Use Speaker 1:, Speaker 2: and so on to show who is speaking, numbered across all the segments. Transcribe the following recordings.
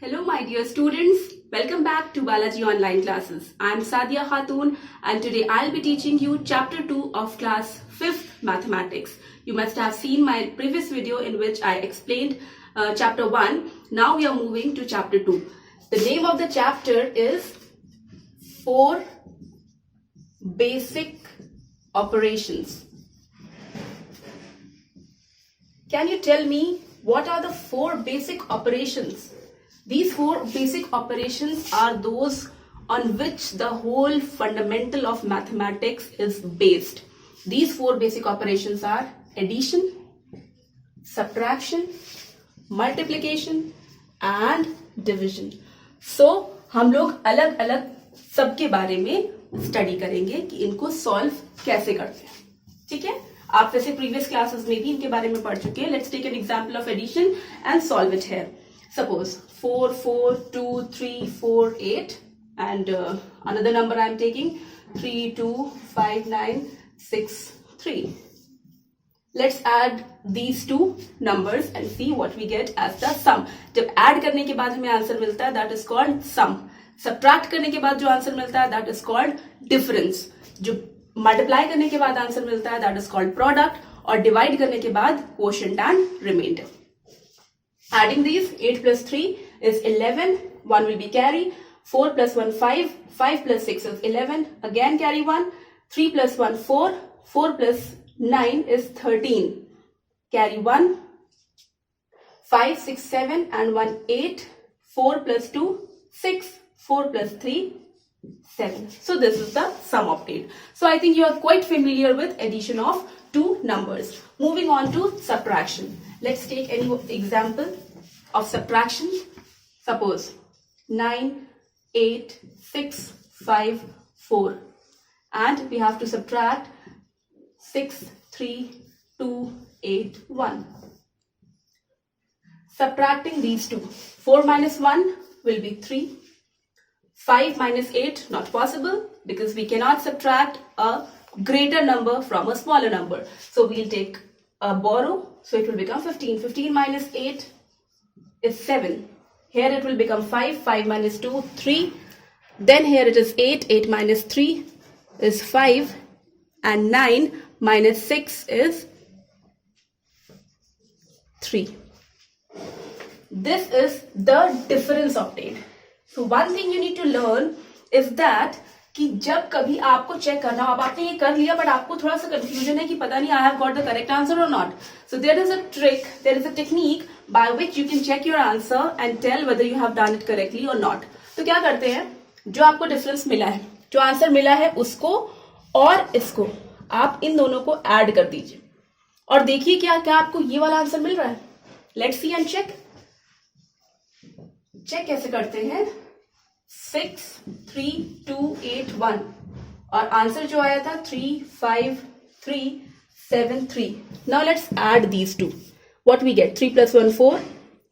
Speaker 1: Hello my dear students, welcome back to Balaji Online Classes. I am Sadia Khatun and today I'll be teaching you chapter 2 of class 5th Mathematics. You must have seen my previous video in which I explained chapter 1. Now we are moving to chapter 2. The name of the chapter is 4 Basic Operations. Can you tell me what are the 4 basic operations? These 4 basic operations are those on which the whole fundamental of mathematics is based. These 4 basic operations are addition, subtraction, multiplication and division. So हम लोग अलग अलग सबके बारे में study करेंगे कि इनको सॉल्व कैसे करते हैं. ठीक है, आप वैसे प्रीवियस क्लासेस में भी इनके बारे में पढ़ चुके हैं. Let's take an example of addition and solve it here. Suppose 4, 4, 2, 3, 4, 8 and another number I am taking 3, 2, 5, 9, 6, 3. Let's add these two numbers and see what we get as the sum. जब add करने के बाद हमें answer मिलता है that is called sum. Subtract करने के बाद जो आंसर मिलता है that is called difference. जो multiply करने के बाद आंसर मिलता है that is called product और divide करने के बाद quotient and remainder. Adding these, 8 plus 3 is 11, 1 will be carry, 4 plus 1 5, 5 plus 6 is 11, again carry 1, 3 plus 1 4, 4 plus 9 is 13, carry 1, 5, 6, 7 and 1 8, 4 plus 2 6, 4 plus 3 7. So this is the sum of 8. So I think you are quite familiar with addition of two numbers. Moving on to subtraction. Let's take any example of subtraction. Suppose 9, 8, 6, 5, 4 and we have to subtract 6, 3, 2, 8, 1. Subtracting these two. 4 minus 1 will be 3. 5 minus 8 not possible because we cannot subtract a greater number from a smaller number. So we'll take a borrow. So it will become 15. 15 minus 8 is 7. Here it will become 5. 5 minus 2, 3. Then here it is 8. 8 minus 3 is 5. And 9 minus 6 is 3. This is the difference obtained. So one thing you need to learn is that कि जब कभी आपको check करना हो, अब आपने ये कर लिया बट आपको थोड़ा सा कंफ्यूजन है कि पता नहीं I have got the correct answer और not. So there is a trick, there is a technique by which you can check your answer and tell whether you have done it correctly और not. तो क्या करते हैं, जो आपको difference मिला है, जो आंसर मिला है उसको और इसको आप इन दोनों को ऐड कर दीजिए और देखिए क्या क्या आपको ये वाला आंसर मिल रहा है. Let's see and check. Check कैसे करते हैं. 6, 3, 2, 8, 1 और आंसर जो आया था 3, 5, 3, 7, 3. Now let's add these two. What we get? 3 plus 1 4,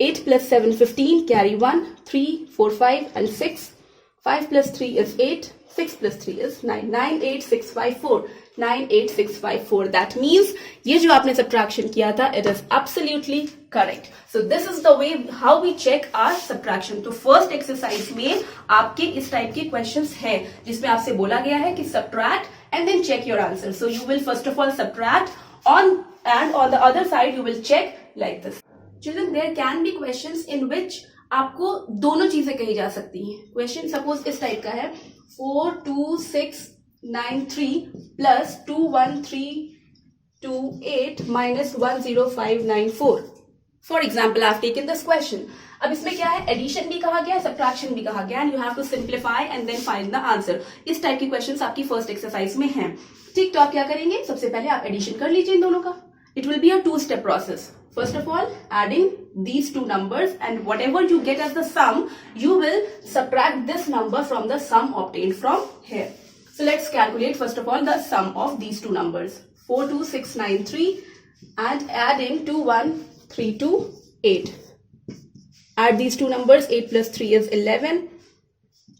Speaker 1: 8 plus 7 15, carry 1, 3, 4, 5 and 6. 5 plus 3 is 8, 6 plus 3 is 9. 9, 8, 6, 5, 4. 9, 8, 6, 5, 4. That means ये जो आपने subtraction किया था, it is absolutely correct. So this is the way how we check our subtraction. तो first exercise में आपके इस type के questions है जिसमें आपसे बोला गया है कि subtract and then check your answer. So you will first of all subtract and on the other side you will check like this. Children, there can be questions in which आपको दोनों चीजें कही जा सकती हैं. Question suppose इस type का है 4, 2, 6, 9, 3 plus 2, 1, 3, 2, 8 minus 1, 0, 5, 9, 4. For example, I have taken this question. अब इसमें क्या है, एडिशन भी कहा गया है, सब्ट्रैक्शन भी कहा गया है, and you have to simplify and then find the answer. इस टाइप की क्वेश्चंस आपकी फर्स्ट एक्सरसाइज में हैं. ठीक, तो आप क्या करेंगे, सबसे पहले आप एडिशन कर लीजिए इन दोनों का. It will be a two-step process. First of all, adding these two numbers and whatever you get as the sum, you will subtract this number from the sum obtained from here. So let's calculate first of all the sum of these two numbers. 4, 2, 6, 9, 3 and adding 2, 1, 3, 2, 8. Add these two numbers. 8 plus 3 is 11.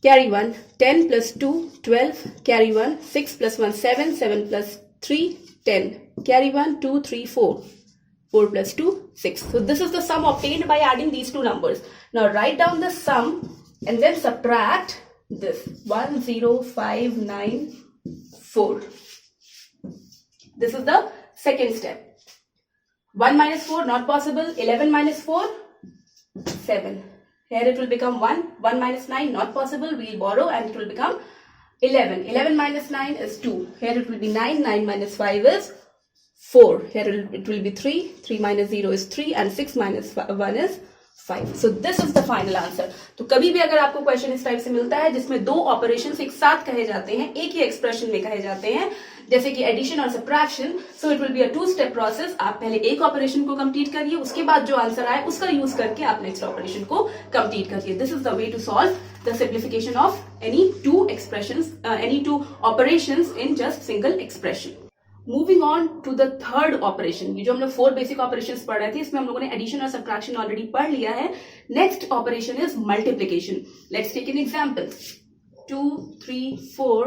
Speaker 1: Carry 1. 10 plus 2, 12. Carry 1. 6 plus 1, 7. 7 plus 3, 10. Carry 1, 2, 3, 4. 4 plus 2, 6. So this is the sum obtained by adding these two numbers. Now write down the sum and then subtract this 10594. This is the second step. 1 minus 4 not possible. 11 minus 4, 7. Here it will become 1. 1 minus 9 not possible. We'll borrow and it will become 11. 11 minus 9 is 2. Here it will be 9. 9 minus 5 is 4. Here it will be 3. 3 minus 0 is 3 and 6 minus 1 is 5. So this is the final answer. तो कभी भी अगर आपको question इस type से मिलता है जिसमें दो ऑपरेशंस एक साथ कहे जाते हैं, एक ही एक्सप्रेशन में कहे जाते हैं, जैसे कि एडिशन और subtraction, so it will be a two step process. आप पहले एक ऑपरेशन को कंप्लीट करिए, उसके बाद जो आंसर आए उसका यूज करके आप नेक्स्ट ऑपरेशन को कंप्लीट करिए. This is the way to solve the simplification of any two expressions, any two operations in just single expression. Moving on to the third operation. ये जो हम लोग 4 बेसिक ऑपरेशंस पढ़ रहे थे, इसमें हम लोगों ने एडिशन और सब्ट्रैक्शन ऑलरेडी पढ़ लिया है. Next operation is multiplication. Let's take an example. 2, 3, 4,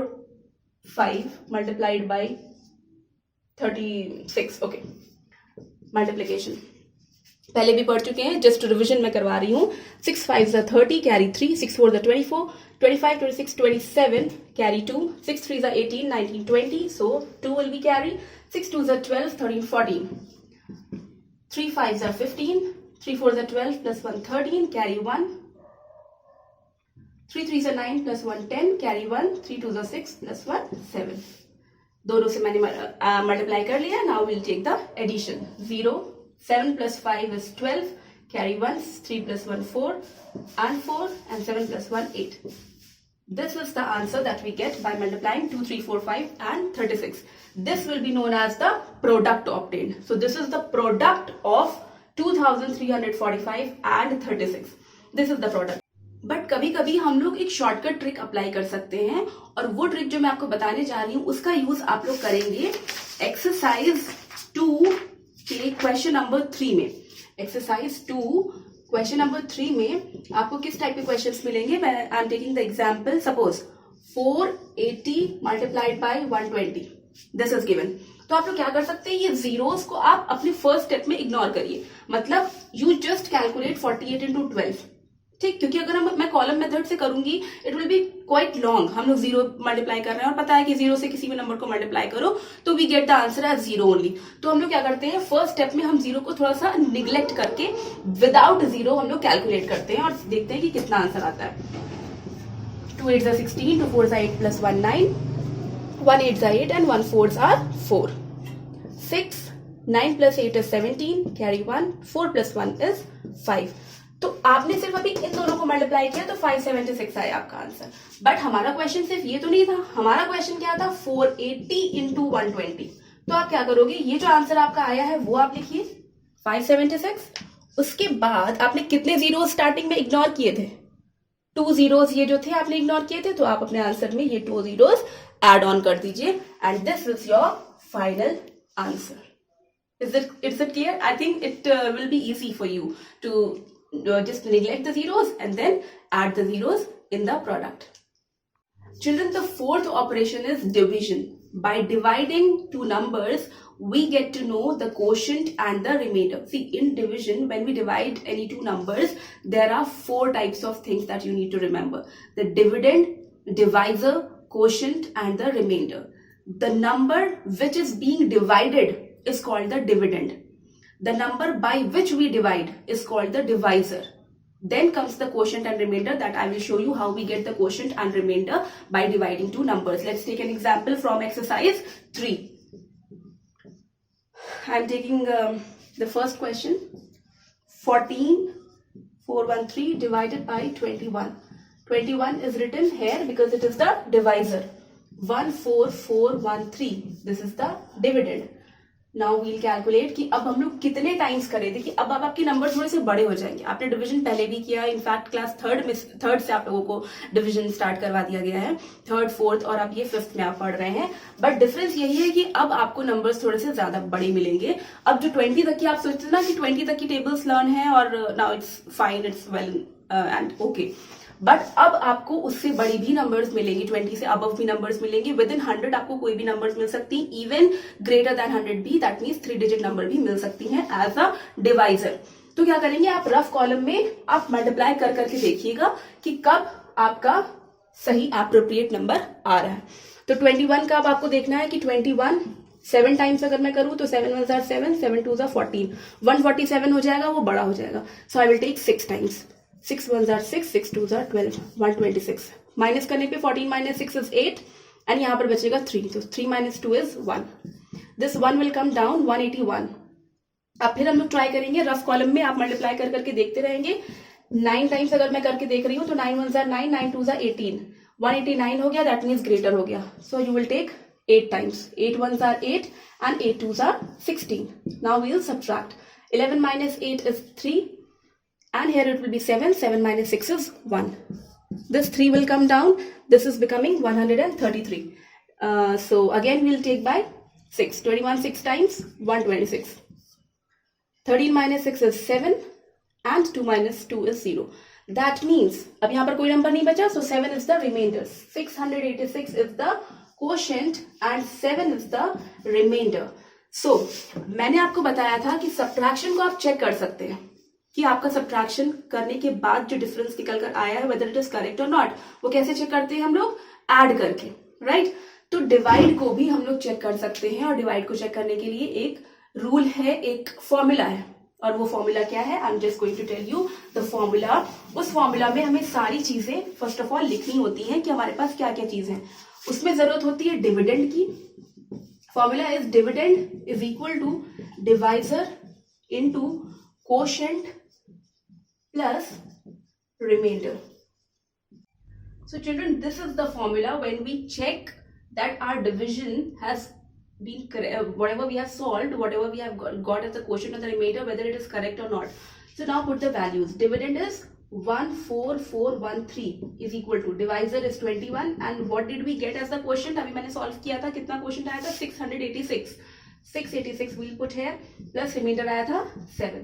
Speaker 1: 5 multiplied by 36. Okay, multiplication पहले भी पढ़ चुके हैं, जस्ट रिविजन में करवा रही हूँ. 6 5 30, carry 3. 6 4 24, 25 26 27, carry 2. 6 3 18, 19 20, so 2 will be carry. 6 2 12, 13 14. 3 5 15, 3 4 12 plus 1 13, carry 1. 3 3 9 plus 1 10, carry 1. 3 2 6 plus 1 7. दोनों से मैंने मल्टीप्लाई कर लिया. Now will take the addition. 0 7 plus 5 is 12, carry 1. 3 plus 1 4 and 4 and 7 plus 1 8. This is the answer that we get by multiplying 2 3 4 5 and 36. This will be known as the product obtained. So this is the product of 2345 and 36. This is the product. But कभी कभी हम लोग एक shortcut trick apply कर सकते हैं, और वो ट्रिक जो मैं आपको बताने जा रही हूँ उसका यूज आप लोग करेंगे एक्सरसाइज 2 के क्वेश्चन नंबर 3 में. एक्सरसाइज 2 क्वेश्चन नंबर 3 में आपको किस टाइप के क्वेश्चंस मिलेंगे. मैं I am taking the example. Suppose 480 multiplied by 120, this is given. तो आप लोग क्या कर सकते हैं, ये जीरोस को आप अपने फर्स्ट स्टेप में इग्नोर करिए. मतलब यू जस्ट कैलकुलेट 48 into 12. ठीक, क्योंकि अगर मैं कॉलम मेथड से करूंगी it will B quite long. हम लोग जीरो मल्टीप्लाई कर रहे हैं और पता है कि जीरो से किसी भी नंबर को मल्टीप्लाई करो तो we get the answer as 0 only. तो हम लोग क्या करते हैं, फर्स्ट स्टेप में हम जीरो को थोड़ा सा निग्लेक्ट करके विदाउट जीरो हम लोग कैलकुलेट करते हैं और देखते हैं कि कितना आंसर आता है. 2 8 16, 2 4 8 plus 1 9, 1 8 8 and 1 4 are 4. 6 9 plus 8 is 17, carry 1. 4 plus 1 is 5. तो आपने सिर्फ अभी इन दोनों को मल्टीप्लाई किया तो 576 आया आपका आंसर. बट हमारा क्वेश्चन सिर्फ ये तो नहीं था. हमारा क्वेश्चन क्या था, 480 into 120. तो आप क्या करोगे, ये जो आंसर आपका आया है वो आप लिखिए 576. उसके बाद आपने कितने जीरो स्टार्टिंग में इग्नोर किए थे, 2 zeros ये जो थे आपने इग्नोर किए थे. तो आप अपने आंसर में ये 2 zeros एड ऑन कर दीजिए and this is your final answer. Is it clear? I think it will be easy for you to just neglect the zeros and then add the zeros in the product. Children, the fourth operation is division. By dividing two numbers, we get to know the quotient and the remainder. See, in division, when we divide any two numbers, there are 4 types of things that you need to remember. The dividend, divisor, quotient and the remainder. The number which is being divided is called the dividend. The number by which we divide is called the divisor. Then comes the quotient and remainder that I will show you how we get the quotient and remainder by dividing two numbers. Let's take an example from exercise 3. I am taking the first question. 14413 divided by 21. 21 is written here because it is the divisor. 14413, this is the dividend. Now will calculate कि अब हम लोग कितने times करें. देखिए अब आपके number थोड़े से बड़े हो जाएंगे. आपने डिवीजन पहले भी किया, इनफैक्ट क्लास थर्ड से आप लोगों को डिवीजन स्टार्ट करवा दिया गया है. 3rd 4th और अब ये 5th में आप पढ़ रहे हैं. बट डिफरेंस यही है कि अब आपको नंबर्स थोड़े से ज्यादा बड़े मिलेंगे. अब जो 20 तक की आप सोचते ना कि 20 तक की टेबल्स लर्न है और now it's fine, it's well and okay. But अब आपको उससे बड़ी भी नंबर्स मिलेंगी, 20 से अबव भी नंबर्स मिलेंगी, विद इन 100 आपको कोई भी नंबर्स मिल सकती है, इवन ग्रेटर देन 100 भी, दैट मीन्स 3 डिजिट नंबर भी मिल सकती हैं एज अ डिवाइजर। तो क्या करेंगे आप रफ कॉलम में आप मल्टीप्लाई कर करके देखिएगा कि कब आपका सही एप्रोप्रिएट नंबर आ रहा है। तो 21 का अब आपको देखना है कि 21 7 टाइम्स अगर मैं करूं तो 7 1 जार 7, 7 2 जार 14, 147 हो जाएगा, वो बड़ा हो जाएगा। So I will take 6 times, 6 1 जार 6, 6 2 जार 12, 126। माइनस करने पे 14 माइनस 6 इज 8 एंड यहाँ पर बचेगा 3, तो 3 minus 2 is 1। This 1 will come down 181। अब फिर हम लोग ट्राई करेंगे रफ कॉलम में, आप मल्टीप्लाई कर करके देखते रहेंगे। 9 टाइम्स अगर मैं करके देख रही हूँ तो 9 1 जार 9, 9 2 जार 18, 189 हो गया, दैट मीन्स ग्रेटर हो गया। So you will take 8 times, 8 1s are 8 and 8 2s are 16. Now we will subtract. 11 minus 8 is 3 and here it will be 7, 7 minus 6 is 1. This 3 will come down, this is becoming 133. So again we will take by 6, 21 6 times, 126. 13 minus 6 is 7 and 2 minus 2 is 0. That means, अब यहाँ पर कोई number नहीं बचा, so 7 is the remainder. 686 is the quotient and 7 is the remainder. So मैंने आपको बताया था कि सब्ट्रैक्शन को आप चेक कर सकते हैं कि आपका सब्ट्रैक्शन करने के बाद जो डिफरेंस निकल कर आया है whether it is correct or not, वो कैसे चेक करते हैं हम लोग, ऐड करके, राइट। तो डिवाइड को भी हम लोग चेक कर सकते हैं और डिवाइड को चेक करने के लिए एक रूल है, एक फॉर्मूला है, और वो फॉर्मूला क्या है, I am just going to tell you the formula. उस फॉर्मूला में हमें सारी चीजें फर्स्ट ऑफ ऑल लिखनी होती हैं कि हमारे पास क्या क्या चीजें हैं। उसमें जरूरत होती है डिविडेंड की। Formula is dividend is equal to divisor into quotient plus remainder. So children, this is the formula when we check that our division has been whatever we have solved, whatever we have got as the quotient or the remainder, whether it is correct or not. So now put the values. Dividend is 14413 is equal to, divisor is 21 and what did we get as the quotient? अभी मैंने solve किया था, कितना quotient आया था, 686. 686 we'll put here plus remainder आया था 7.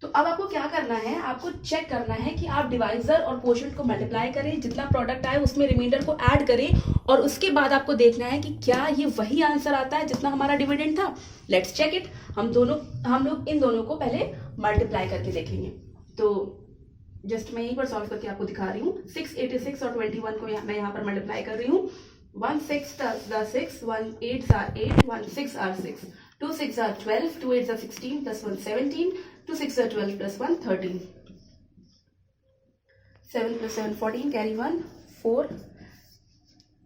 Speaker 1: तो अब आपको क्या करना है, आपको चेक करना है कि आप डिवाइजर और कोशेंट को मल्टीप्लाई करें, जितना प्रोडक्ट आए उसमें रिमाइंडर को ऐड करें और उसके बाद आपको देखना है कि क्या ये वही आंसर आता है जितना हमारा डिविडेंड था। Let's check it. हम लोग इन दोनों को पहले मल्टीप्लाई करके देखेंगे। तो जस्ट मैं यहीं पर सॉल्व करके आपको दिखा रही हूँ। 686 और 21 को मैं यहाँ पर मल्टीप्लाई कर रही हूँ। 1 6 + 6, 1 8 are 8, 1 6 are 6, 2 6 are 12, 2 8 are 16, plus 1 17, 2 6 are 12, plus 1 13, 7 plus 7 14, carry 1 4।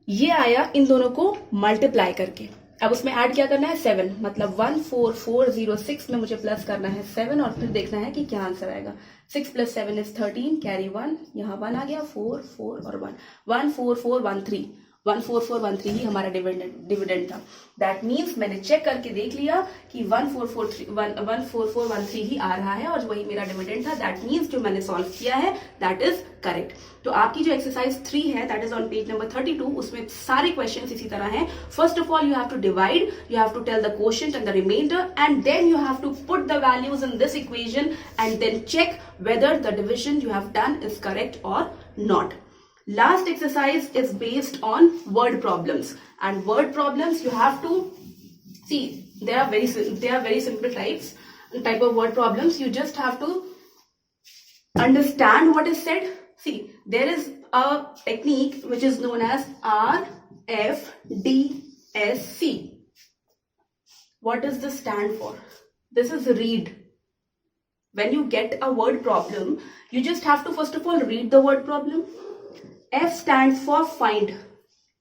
Speaker 1: ये आया इन दोनों को मल्टीप्लाई करके। अब उसमें ऐड क्या करना है, 7, मतलब 14406 में मुझे प्लस करना है 7 और फिर देखना है कि क्या आंसर आएगा। 6 + 7 is 13, कैरी 1, यहाँ 1 आ गया, 4 4 और 1, 14413, 14413 ही हमारा डिविडेंड था। दैट मीन्स मैंने चेक करके देख लिया कि 14413 ही आ रहा है और वही मेरा डिविडेंड था। दैट मीन्स जो मैंने सॉल्व किया है दैट इज करेक्ट। तो आपकी जो एक्सरसाइज 3 है that is on page number 32, उसमें सारे क्वेश्चंस इसी तरह हैं। First of all you have to divide, you have to tell the quotient and the remainder and then you have to put the values in this equation and then check whether the division you have done is correct और not. Last exercise is based on word problems, and word problems you have to see, they are very simple type of word problems. You just have to understand what is said. See, there is a technique which is known as RFDSC. What does this stand for? This is read. When you get a word problem, you just have to first of all read the word problem. F stands for find.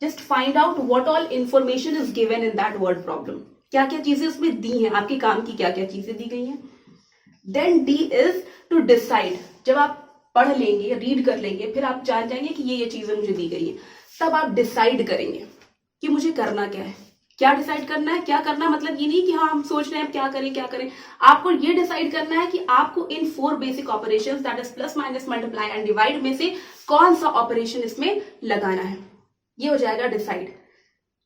Speaker 1: Just find out what all information is given in that word problem. क्या क्या चीजें उसमें दी हैं, आपके काम की क्या क्या चीजें दी गई हैं। Then D is to decide. जब आप पढ़ लेंगे, रीड कर लेंगे, फिर आप जान जाएंगे कि ये चीजें मुझे दी गई हैं, तब आप डिसाइड करेंगे कि मुझे करना क्या है। क्या डिसाइड करना है, क्या करना मतलब ये नहीं कि हाँ हम सोच रहे हैं क्या करें। आपको ये डिसाइड करना है कि आपको इन 4 basic operations that is plus minus multiply and divide में से कौन सा ऑपरेशन इसमें लगाना है, ये हो जाएगा डिसाइड।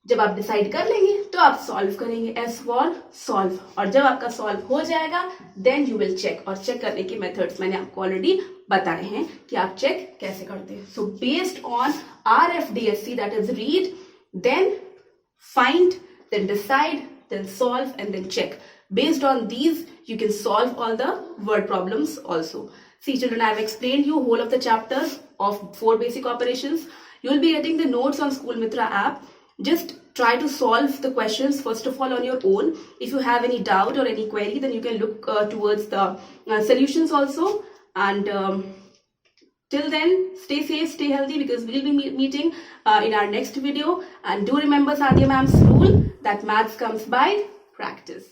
Speaker 1: जब आप डिसाइड कर लेंगे तो तो आप सॉल्व करेंगे, एस फॉर सॉल्व, और जब आपका सॉल्व हो जाएगा देन यू विल चेक, और चेक करने के मेथड्स मैंने आपको ऑलरेडी बताए हैं कि आप चेक कैसे करते हैं. So based on RFDSC, that is read, then find, then decide, then solve, and then check. Based on these, you can solve all the word problems also. See children, I have explained you whole of the chapter of 4 basic operations. You will be getting the notes on School Mitra app. Just try to solve the questions first of all on your own. If you have any doubt or any query, then you can look towards the solutions also. And till then, stay safe, stay healthy, because we'll be meeting in our next video. And do remember Sadia ma'am's rule that maths comes by practice.